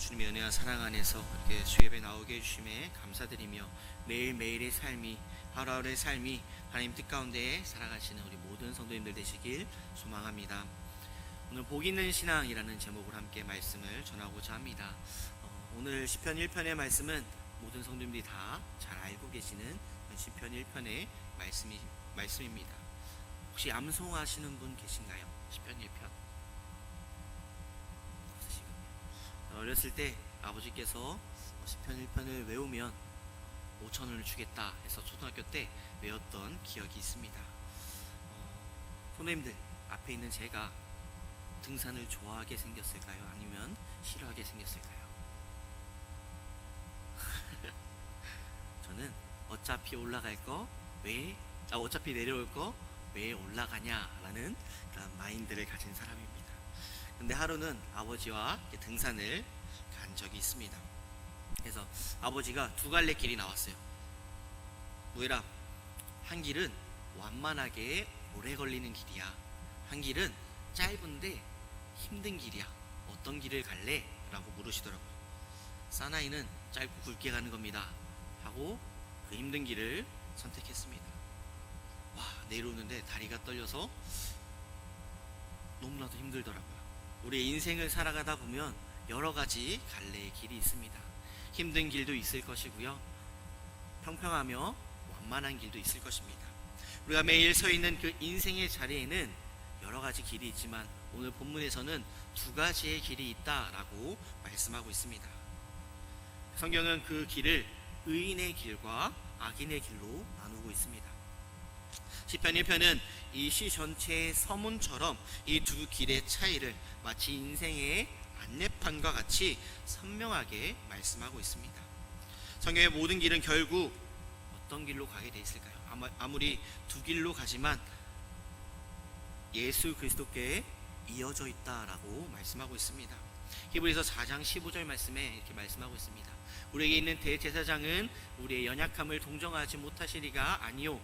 주님의 은혜와 사랑 안에서 이렇게 주예배 나오게 해주심에 감사드리며 매일매일의 삶이, 하루하루의 삶이 하나님 뜻 가운데 살아가시는 우리 모든 성도님들 되시길 소망합니다. 오늘 복 있는 신앙이라는 제목으로 함께 말씀을 전하고자 합니다. 오늘 시편 1편의 말씀은 모든 성도님들이 다 잘 알고 계시는 시편 1편의 말씀입니다. 혹시 암송하시는 분 계신가요? 시편 1편? 어렸을 때 아버지께서 시편 1편을 외우면 5,000원을 주겠다 해서 초등학교 때 외웠던 기억이 있습니다. 선생님들, 앞에 있는 제가 등산을 좋아하게 생겼을까요? 아니면 싫어하게 생겼을까요? 저는 어차피 올라갈 거 어차피 내려올 거 왜 올라가냐라는 그런 마인드를 가진 사람입니다. 근데 하루는 아버지와 등산을 간 적이 있습니다. 그래서 아버지가 두 갈래 길이 나왔어요. 뭐해라, 한 길은 완만하게 오래 걸리는 길이야, 한 길은 짧은데 힘든 길이야. 어떤 길을 갈래? 라고 물으시더라고요. 사나이는 짧고 굵게 가는 겁니다 하고 그 힘든 길을 선택했습니다. 와, 내려오는데 다리가 떨려서 너무나도 힘들더라고요. 우리의 인생을 살아가다 보면 여러 가지 갈래의 길이 있습니다. 힘든 길도 있을 것이고요, 평평하며 완만한 길도 있을 것입니다. 우리가 매일 서 있는 그 인생의 자리에는 여러 가지 길이 있지만 오늘 본문에서는 두 가지의 길이 있다라고 말씀하고 있습니다. 성경은 그 길을 의인의 길과 악인의 길로 나누고 있습니다. 시편 1편은 이 시 전체의 서문처럼 이 두 길의 차이를 마치 인생의 안내판과 같이 선명하게 말씀하고 있습니다. 성경의 모든 길은 결국 어떤 길로 가게 돼 있을까요? 아무리 두 길로 가지만 예수 그리스도께 이어져 있다라고 말씀하고 있습니다. 히브리서 4장 15절 말씀에 이렇게 말씀하고 있습니다. 우리에게 있는 대제사장은 우리의 연약함을 동정하지 못하시리가 아니요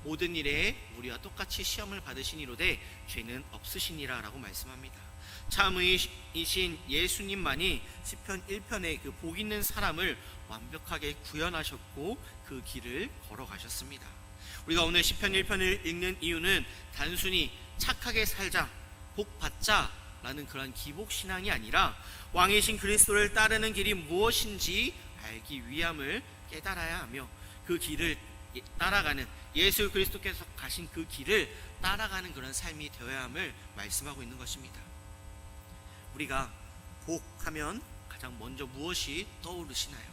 모든 일에 우리와 똑같이 시험을 받으시니로되 죄는 없으시니라 라고 말씀합니다. 참의이신 예수님만이 시편 1편의 그 복 있는 사람을 완벽하게 구현하셨고 그 길을 걸어가셨습니다. 우리가 오늘 시편 1편을 읽는 이유는 단순히 착하게 살자, 복 받자 라는 그런 기복신앙이 아니라 왕이신 그리스도를 따르는 길이 무엇인지 알기 위함을 깨달아야 하며 그 길을 따라가는, 예수 그리스도께서 가신 그 길을 따라가는 그런 삶이 되어야 함을 말씀하고 있는 것입니다. 우리가 복하면 가장 먼저 무엇이 떠오르시나요?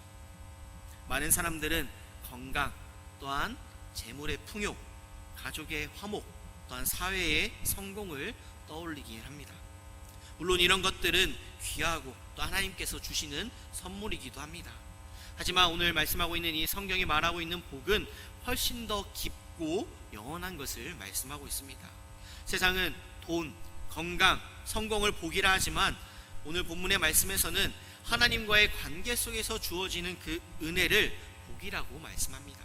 많은 사람들은 건강, 또한 재물의 풍요, 가족의 화목, 또한 사회의 성공을 떠올리긴 합니다. 물론 이런 것들은 귀하고 또 하나님께서 주시는 선물이기도 합니다. 하지만 오늘 말씀하고 있는 이 성경이 말하고 있는 복은 훨씬 더 깊고 영원한 것을 말씀하고 있습니다. 세상은 돈, 건강, 성공을 복이라 하지만 오늘 본문의 말씀에서는 하나님과의 관계 속에서 주어지는 그 은혜를 복이라고 말씀합니다.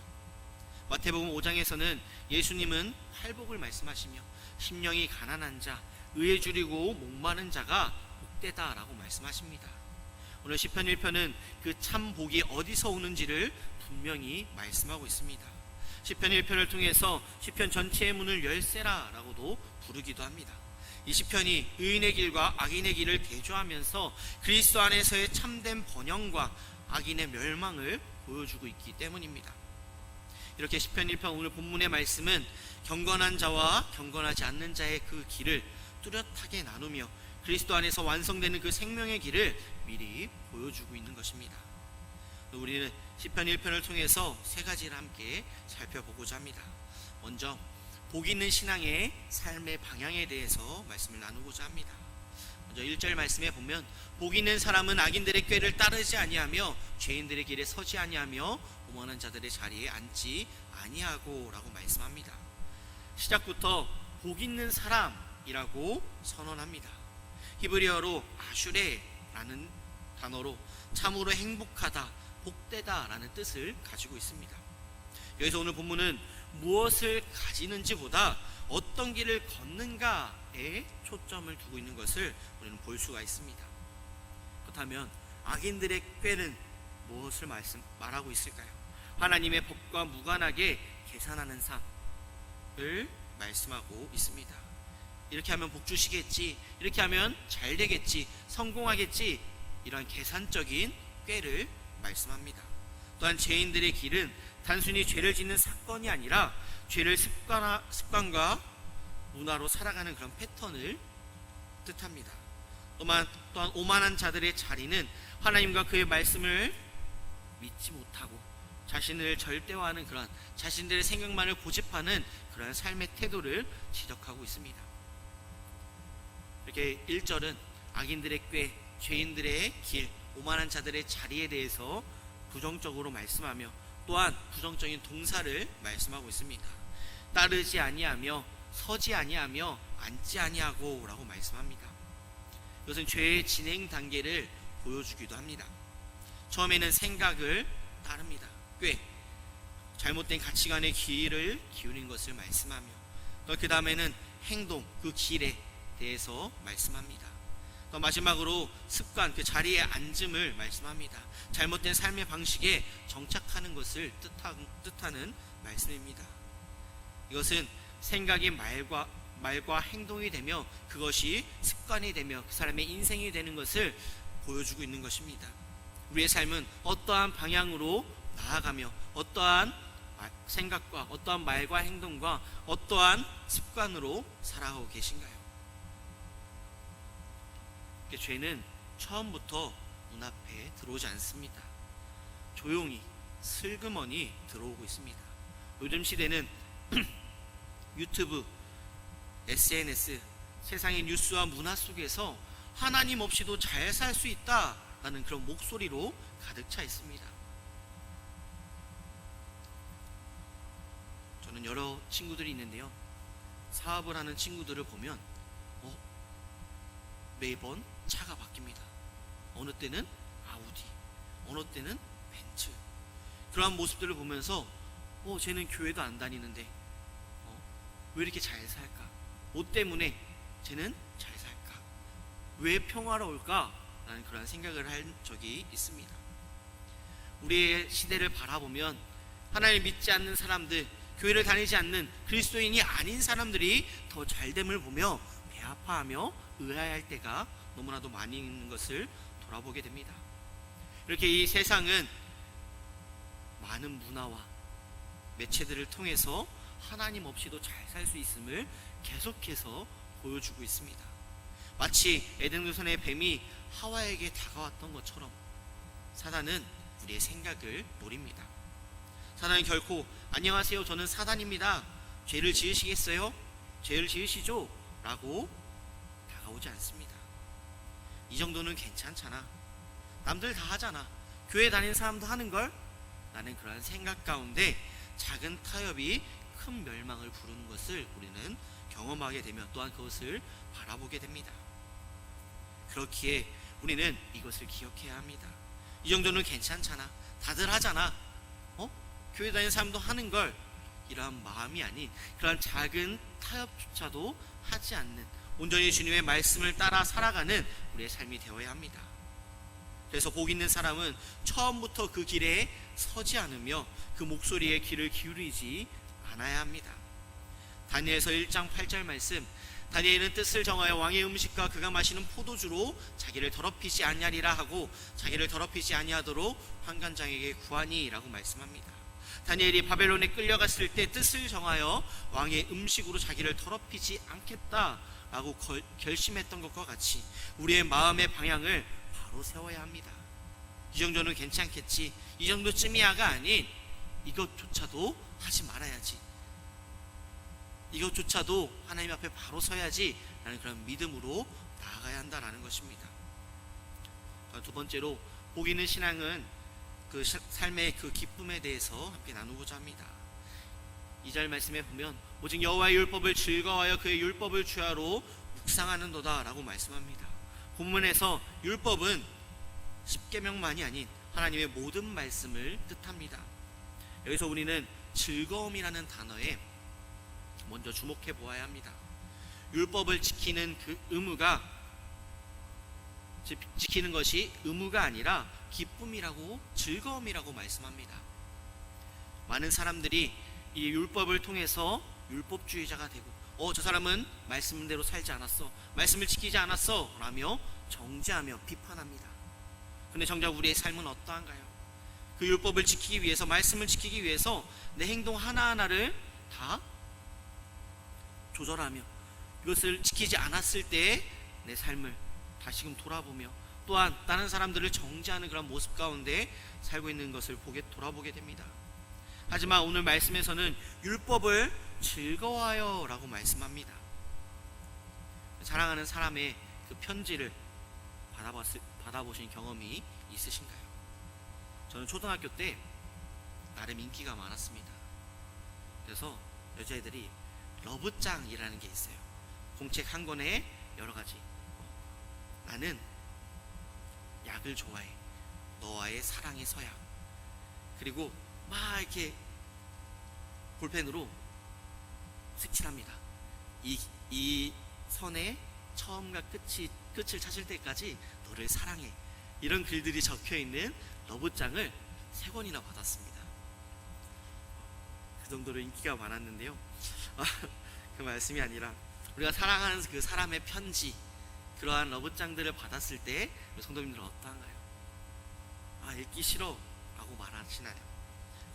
마태복음 5장에서는 예수님은 팔복을 말씀하시며 심령이 가난한 자, 의에 줄이고 목마른 자가 복되다라고 말씀하십니다. 오늘 시편 1편은 그 참 복이 어디서 오는지를 분명히 말씀하고 있습니다. 시편 1편을 통해서 시편 전체의 문을 열쇠라라고도 부르기도 합니다. 이 시편이 의인의 길과 악인의 길을 대조하면서 그리스도 안에서의 참된 번영과 악인의 멸망을 보여주고 있기 때문입니다. 이렇게 시편 1편 오늘 본문의 말씀은 경건한 자와 경건하지 않는 자의 그 길을 뚜렷하게 나누며 그리스도 안에서 완성되는 그 생명의 길을 미리 보여주고 있는 것입니다. 우리는 시편 1편을 통해서 세 가지를 함께 살펴보고자 합니다. 먼저 복 있는 신앙의 삶의 방향에 대해서 말씀을 나누고자 합니다. 먼저 1절 말씀에 보면 복 있는 사람은 악인들의 꾀를 따르지 아니하며 죄인들의 길에 서지 아니하며 오만한 자들의 자리에 앉지 아니하고 라고 말씀합니다. 시작부터 복 있는 사람이라고 선언합니다. 히브리어로 아슈레라는 단어로 참으로 행복하다, 복되다 라는 뜻을 가지고 있습니다. 여기서 오늘 본문은 무엇을 가지는지보다 어떤 길을 걷는가에 초점을 두고 있는 것을 우리는 볼 수가 있습니다. 그렇다면 악인들의 꾀는 무엇을 말하고 있을까요? 하나님의 법과 무관하게 계산하는 삶을 말씀하고 있습니다. 이렇게 하면 복 주시겠지, 이렇게 하면 잘 되겠지, 성공하겠지, 이러한 계산적인 꾀를 말씀합니다. 또한 죄인들의 길은 단순히 죄를 짓는 사건이 아니라 죄를 습관과 문화로 살아가는 그런 패턴을 뜻합니다. 또한 오만한 자들의 자리는 하나님과 그의 말씀을 믿지 못하고 자신을 절대화하는 그런 자신들의 생각만을 고집하는 그런 삶의 태도를 지적하고 있습니다. 이렇게 1절은 악인들의 꾀, 죄인들의 길, 오만한 자들의 자리에 대해서 부정적으로 말씀하며 또한 부정적인 동사를 말씀하고 있습니다. 따르지 아니하며 서지 아니하며 앉지 아니하고 라고 말씀합니다. 이것은 죄의 진행 단계를 보여주기도 합니다. 처음에는 생각을 따릅니다. 꽤 잘못된 가치관의 귀를 기울인 것을 말씀하며 또 그 다음에는 행동, 그 길에 대해서 말씀합니다. 또 마지막으로 습관, 그 자리에 앉음을 말씀합니다. 잘못된 삶의 방식에 정착하는 것을 뜻하는 말씀입니다. 이것은 생각이 말과 행동이 되며 그것이 습관이 되며 그 사람의 인생이 되는 것을 보여주고 있는 것입니다. 우리의 삶은 어떠한 방향으로 나아가며 어떠한 생각과 어떠한 말과 행동과 어떠한 습관으로 살아가고 계신가요? 죄는 처음부터 눈앞에 들어오지 않습니다. 조용히 슬그머니 들어오고 있습니다. 요즘 시대는 유튜브, SNS, 세상의 뉴스와 문화 속에서 하나님 없이도 잘 살 수 있다라는 그런 목소리로 가득 차 있습니다. 저는 여러 친구들이 있는데요, 사업을 하는 친구들을 보면 매번 차가 바뀝니다. 어느 때는 아우디, 어느 때는 벤츠. 그러한 모습들을 보면서 쟤는 교회도 안 다니는데 왜 이렇게 잘 살까? 뭐 때문에 쟤는 잘 살까? 왜 평화로울까? 라는 그런 생각을 한 적이 있습니다. 우리의 시대를 바라보면 하나님 믿지 않는 사람들, 교회를 다니지 않는 그리스도인이 아닌 사람들이 더 잘됨을 보며 배아파하며 의아해할 때가 너무나도 많이 있는 것을 돌아보게 됩니다. 이렇게 이 세상은 많은 문화와 매체들을 통해서 하나님 없이도 잘 살 수 있음을 계속해서 보여주고 있습니다. 마치 에덴동산의 뱀이 하와에게 다가왔던 것처럼 사단은 우리의 생각을 노립니다. 사단은 결코 안녕하세요, 저는 사단입니다, 죄를 지으시겠어요? 죄를 지으시죠? 라고 다가오지 않습니다. 이 정도는 괜찮잖아, 남들 다 하잖아, 교회 다니는 사람도 하는걸? 라는 그런 생각 가운데 작은 타협이 큰 멸망을 부르는 것을 우리는 경험하게 되며 또한 그것을 바라보게 됩니다. 그렇기에 우리는 이것을 기억해야 합니다. 이 정도는 괜찮잖아, 다들 하잖아, 교회 다니는 사람도 하는걸, 이러한 마음이 아닌 그런 작은 타협조차도 하지 않는 온전히 주님의 말씀을 따라 살아가는 우리의 삶이 되어야 합니다. 그래서 복 있는 사람은 처음부터 그 길에 서지 않으며 그 목소리에 귀를 기울이지 않아야 합니다. 다니엘서 1장 8절 말씀, 다니엘은 뜻을 정하여 왕의 음식과 그가 마시는 포도주로 자기를 더럽히지 아니하리라 하고 자기를 더럽히지 아니하도록 환관장에게 구하니 라고 말씀합니다. 다니엘이 바벨론에 끌려갔을 때 뜻을 정하여 왕의 음식으로 자기를 더럽히지 않겠다라고 결심했던 것과 같이 우리의 마음의 방향을 바로 세워야 합니다. 이 정도는 괜찮겠지, 이 정도쯤이야가 아닌 이것조차도 하지 말아야지, 이것조차도 하나님 앞에 바로 서야지 라는 그런 믿음으로 나아가야 한다라는 것입니다. 두 번째로 복 있는 신앙은 그 삶의 그 기쁨에 대해서 함께 나누고자 합니다. 2절 말씀에 보면 오직 여호와의 율법을 즐거워하여 그의 율법을 주야로 묵상하는도다 라고 말씀합니다. 본문에서 율법은 10계명만이 아닌 하나님의 모든 말씀을 뜻합니다. 여기서 우리는 즐거움이라는 단어에 먼저 주목해 보아야 합니다. 율법을 지키는 그 의무가 지키는 것이 의무가 아니라 기쁨이라고 즐거움이라고 말씀합니다. 많은 사람들이 이 율법을 통해서 율법주의자가 되고 저 사람은 말씀대로 살지 않았어, 말씀을 지키지 않았어 라며 정죄하며 비판합니다. 근데 정작 우리의 삶은 어떠한가요? 그 율법을 지키기 위해서, 말씀을 지키기 위해서 내 행동 하나하나를 다 조절하며 이것을 지키지 않았을 때의 내 삶을 다시금 돌아보며 또한 다른 사람들을 정죄하는 그런 모습 가운데 살고 있는 것을 돌아보게 됩니다. 하지만 오늘 말씀에서는 율법을 즐거워하여 라고 말씀합니다. 사랑하는 사람의 그 편지를 받아보신 경험이 있으신가요? 저는 초등학교 때 나름 인기가 많았습니다. 그래서 여자애들이 러브장이라는 게 있어요. 공책 한 권에 여러 가지. 나는 약을 좋아해. 너와의 사랑의 서약. 그리고 막 이렇게 볼펜으로 색칠합니다. 이 선의 처음과 끝을 찾을 때까지 너를 사랑해. 이런 글들이 적혀 있는 러브장을 3권이나 받았습니다. 그 정도로 인기가 많았는데요. 그 말씀이 아니라 우리가 사랑하는 그 사람의 편지, 그러한 러브장들을 받았을 때 성도님들은 어떠한가요? 읽기 싫어 라고 말하시나요?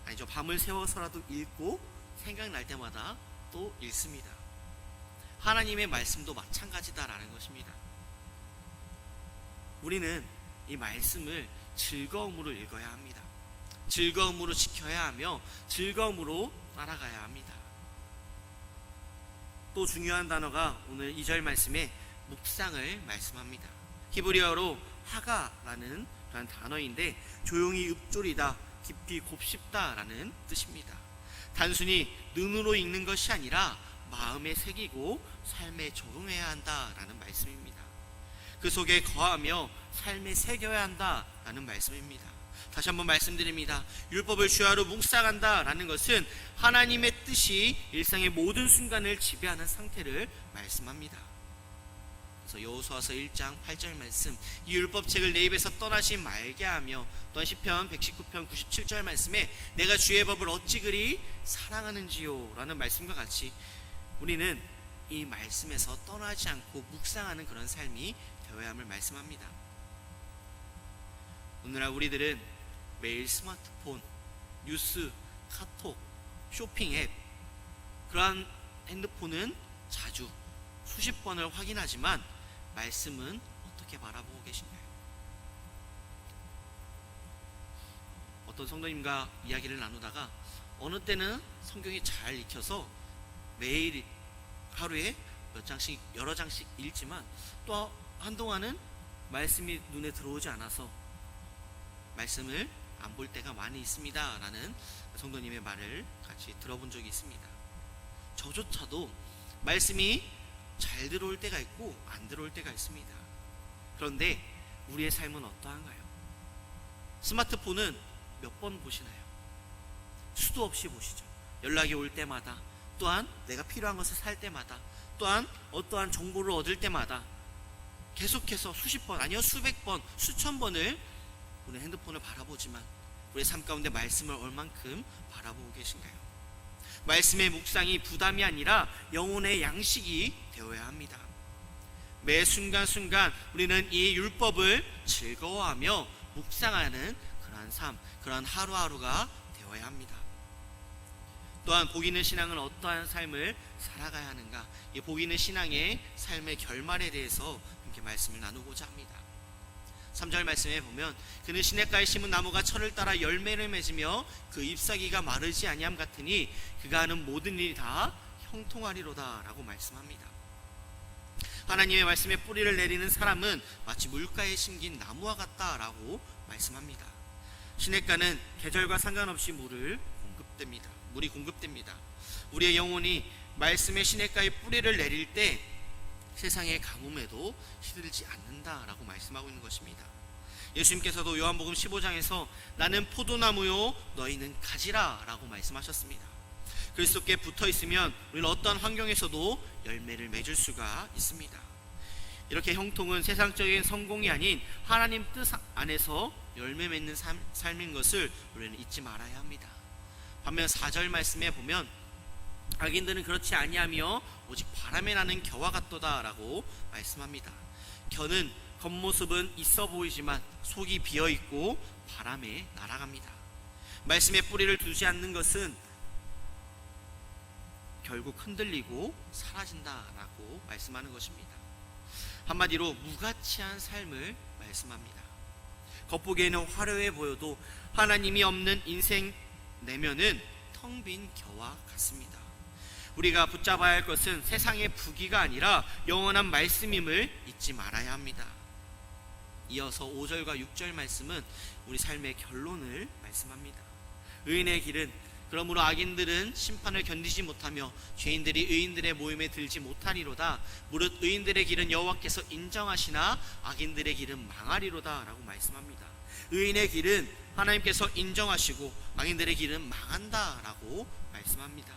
아니죠. 밤을 새워서라도 읽고 생각날 때마다 또 읽습니다. 하나님의 말씀도 마찬가지다라는 것입니다. 우리는 이 말씀을 즐거움으로 읽어야 합니다. 즐거움으로 지켜야 하며 즐거움으로 따라가야 합니다. 또 중요한 단어가 오늘 2절 말씀에 묵상을 말씀합니다. 히브리어로 하가라는 단어인데 조용히 읊조리다, 깊이 곱씹다 라는 뜻입니다. 단순히 눈으로 읽는 것이 아니라 마음에 새기고 삶에 적용해야 한다라는 말씀입니다. 그 속에 거하며 삶에 새겨야 한다라는 말씀입니다. 다시 한번 말씀드립니다. 율법을 주야로 묵상한다라는 것은 하나님의 뜻이 일상의 모든 순간을 지배하는 상태를 말씀합니다. 그래서 여호수아서 1장 8절 말씀, 이 율법책을 내 입에서 떠나지 말게 하며, 또한 시편 119편 97절 말씀에 내가 주의 법을 어찌 그리 사랑하는지요 라는 말씀과 같이 우리는 이 말씀에서 떠나지 않고 묵상하는 그런 삶이 되어야 함을 말씀합니다. 오늘날 우리들은 매일 스마트폰, 뉴스, 카톡, 쇼핑 앱, 그러한 핸드폰은 자주 수십 번을 확인하지만 말씀은 어떻게 바라보고 계신가요? 어떤 성도님과 이야기를 나누다가 어느 때는 성경이 잘 읽혀서 매일 하루에 몇 장씩, 여러 장씩 읽지만 또 한동안은 말씀이 눈에 들어오지 않아서 말씀을 안 볼 때가 많이 있습니다 라는 성도님의 말을 같이 들어본 적이 있습니다. 저조차도 말씀이 잘 들어올 때가 있고 안 들어올 때가 있습니다. 그런데 우리의 삶은 어떠한가요? 스마트폰은 몇 번 보시나요? 수도 없이 보시죠. 연락이 올 때마다, 또한 내가 필요한 것을 살 때마다, 또한 어떠한 정보를 얻을 때마다 계속해서 수십 번, 아니요 수백 번, 수천 번을 우리 핸드폰을 바라보지만 우리의 삶 가운데 말씀을 얼만큼 바라보고 계신가요? 말씀의 묵상이 부담이 아니라 영혼의 양식이 되어야 합니다. 매 순간순간 우리는 이 율법을 즐거워하며 묵상하는 그러한 삶, 그러한 하루하루가 되어야 합니다. 또한 복 있는 신앙은 어떠한 삶을 살아가야 하는가, 이 복 있는 신앙의 삶의 결말에 대해서 이렇게 말씀을 나누고자 합니다. 3절 말씀에 보면 그는 시냇가에 심은 나무가 철을 따라 열매를 맺으며 그 잎사귀가 마르지 아니함 같으니 그가 하는 모든 일이 다 형통하리로다 라고 말씀합니다. 하나님의 말씀에 뿌리를 내리는 사람은 마치 물가에 심긴 나무와 같다라고 말씀합니다. 시냇가는 계절과 상관없이 물이 공급됩니다. 우리의 영혼이 말씀의 시냇가에 뿌리를 내릴 때 세상의 가뭄에도 시들지 않는다라고 말씀하고 있는 것입니다. 예수님께서도 요한복음 15장에서 나는 포도나무요 너희는 가지라 라고 말씀하셨습니다. 그리스도께 붙어 있으면 우리는 어떤 환경에서도 열매를 맺을 수가 있습니다. 이렇게 형통은 세상적인 성공이 아닌 하나님 뜻 안에서 열매 맺는 삶인 것을 우리는 잊지 말아야 합니다. 반면 4절 말씀에 보면 악인들은 그렇지 아니하며 오직 바람에 나는 겨와 같도다 라고 말씀합니다. 겨는 겉모습은 있어 보이지만 속이 비어있고 바람에 날아갑니다. 말씀에 뿌리를 두지 않는 것은 결국 흔들리고 사라진다라고 말씀하는 것입니다. 한마디로 무가치한 삶을 말씀합니다. 겉보기에는 화려해 보여도 하나님이 없는 인생 내면은 텅 빈 겨와 같습니다. 우리가 붙잡아야 할 것은 세상의 부귀가 아니라 영원한 말씀임을 잊지 말아야 합니다. 이어서 5절과 6절 말씀은 우리 삶의 결론을 말씀합니다. 의인의 길은 그러므로 악인들은 심판을 견디지 못하며 죄인들이 의인들의 모임에 들지 못하리로다. 무릇 의인들의 길은 여호와께서 인정하시나 악인들의 길은 망하리로다 라고 말씀합니다. 의인의 길은 하나님께서 인정하시고 악인들의 길은 망한다 라고 말씀합니다.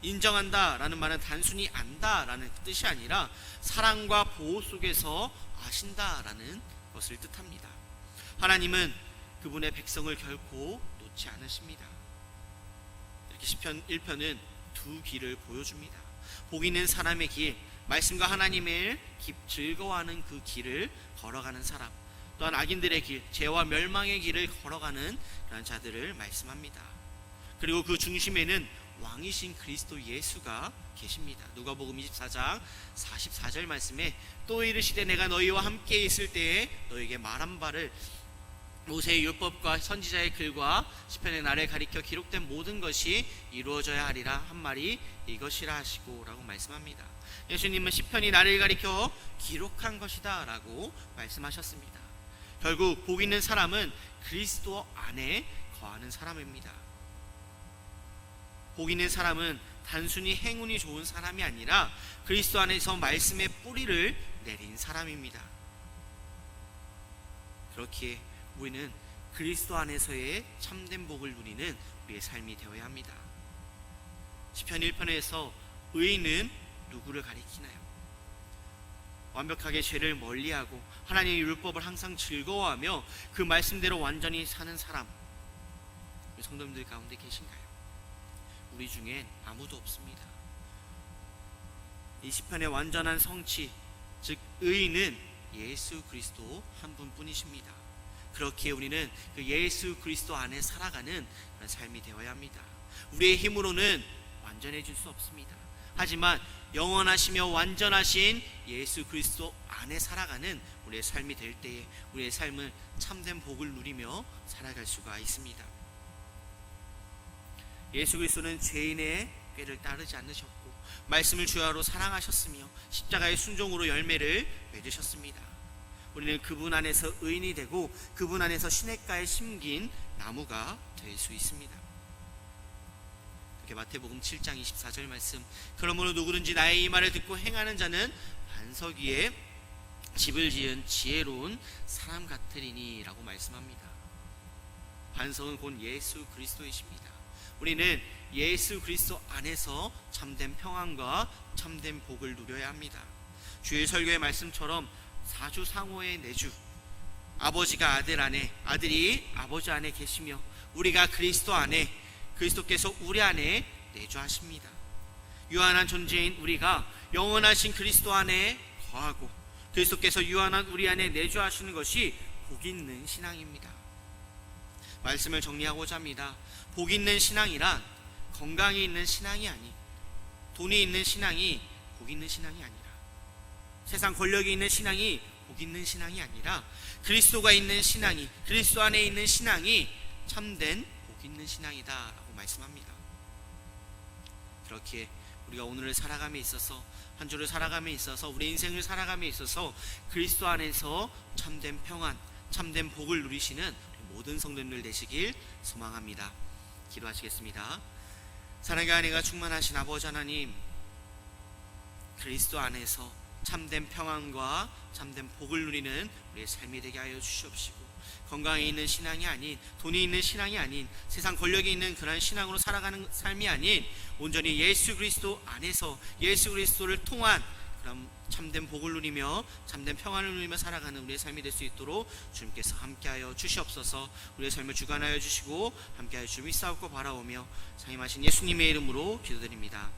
인정한다 라는 말은 단순히 안다 라는 뜻이 아니라 사랑과 보호 속에서 아신다 라는 것을 뜻합니다. 하나님은 그분의 백성을 결코 놓지 않으십니다. 이렇게 시편 1편은 두 길을 보여줍니다. 복 있는 사람의 길, 말씀과 하나님을 즐거워하는 그 길을 걸어가는 사람, 또한 악인들의 길, 죄와 멸망의 길을 걸어가는 그런 자들을 말씀합니다. 그리고 그 중심에는 왕이신 그리스도 예수가 계십니다. 누가복음 24장 44절 말씀에 또 이르시되 내가 너희와 함께 있을 때에 너희에게 말한 바를 모세의 율법과 선지자의 글과 시편의 날을 가리켜 기록된 모든 것이 이루어져야 하리라 한 말이 이것이라 하시고 라고 말씀합니다. 예수님은 시편이 나를 가리켜 기록한 것이다 라고 말씀하셨습니다. 결국 복 있는 사람은 그리스도 안에 거하는 사람입니다. 복 있는 사람은 단순히 행운이 좋은 사람이 아니라 그리스도 안에서 말씀의 뿌리를 내린 사람입니다. 그렇기에 우리는 그리스도 안에서의 참된 복을 누리는 우리의 삶이 되어야 합니다. 시편 1편에서 의인은 누구를 가리키나요? 완벽하게 죄를 멀리하고 하나님의 율법을 항상 즐거워하며 그 말씀대로 완전히 사는 사람, 우리 성도님들 가운데 계신가요? 우리 중엔 아무도 없습니다. 이 시편의 완전한 성취, 즉 의인은 예수 그리스도 한 분뿐이십니다. 그렇기에 우리는 그 예수 그리스도 안에 살아가는 그런 삶이 되어야 합니다. 우리의 힘으로는 완전해질 수 없습니다. 하지만 영원하시며 완전하신 예수 그리스도 안에 살아가는 우리의 삶이 될 때에 우리의 삶은 참된 복을 누리며 살아갈 수가 있습니다. 예수 그리스도는 죄인의 꾀를 따르지 않으셨고 말씀을 주야로 사랑하셨으며 십자가의 순종으로 열매를 맺으셨습니다. 우리는 그분 안에서 의인이 되고 그분 안에서 시냇가에 심긴 나무가 될 수 있습니다. 이렇게 마태복음 7장 24절 말씀, 그러므로 누구든지 나의 이 말을 듣고 행하는 자는 반석 위에 집을 지은 지혜로운 사람 같으리니 라고 말씀합니다. 반석은 곧 예수 그리스도이십니다. 우리는 예수 그리스도 안에서 참된 평안과 참된 복을 누려야 합니다. 주의 설교의 말씀처럼 사주상호의 내주, 아버지가 아들 안에, 아들이 아버지 안에 계시며 우리가 그리스도 안에, 그리스도께서 우리 안에 내주하십니다. 유한한 존재인 우리가 영원하신 그리스도 안에 거하고 그리스도께서 유한한 우리 안에 내주하시는 것이 복 있는 신앙입니다. 말씀을 정리하고자 합니다. 복 있는 신앙이란 건강이 있는 신앙이 아니, 돈이 있는 신앙이 복 있는 신앙이 아니라, 세상 권력이 있는 신앙이 복 있는 신앙이 아니라 그리스도가 있는 신앙이, 그리스도 안에 있는 신앙이 참된 복 있는 신앙이다 라고 말씀합니다. 그렇기에 우리가 오늘을 살아감에 있어서, 한 주를 살아감에 있어서, 우리 인생을 살아감에 있어서 그리스도 안에서 참된 평안, 참된 복을 누리시는 모든 성도님들 되시길 소망합니다. 기도하시겠습니다. 사랑과 은혜가 충만하신 아버지 하나님, 그리스도 안에서 참된 평안과 참된 복을 누리는 우리의 삶이 되게 하여 주시옵시고, 건강에 있는 신앙이 아닌, 돈이 있는 신앙이 아닌, 세상 권력이 있는 그런 신앙으로 살아가는 삶이 아닌 온전히 예수 그리스도 안에서 예수 그리스도를 통한 그럼 참된 복을 누리며 참된 평안을 누리며 살아가는 우리의 삶이 될 수 있도록 주님께서 함께하여 주시옵소서. 우리의 삶을 주관하여 주시고 함께하여 주님이 싸우고 바라오며 상임하신 예수님의 이름으로 기도드립니다.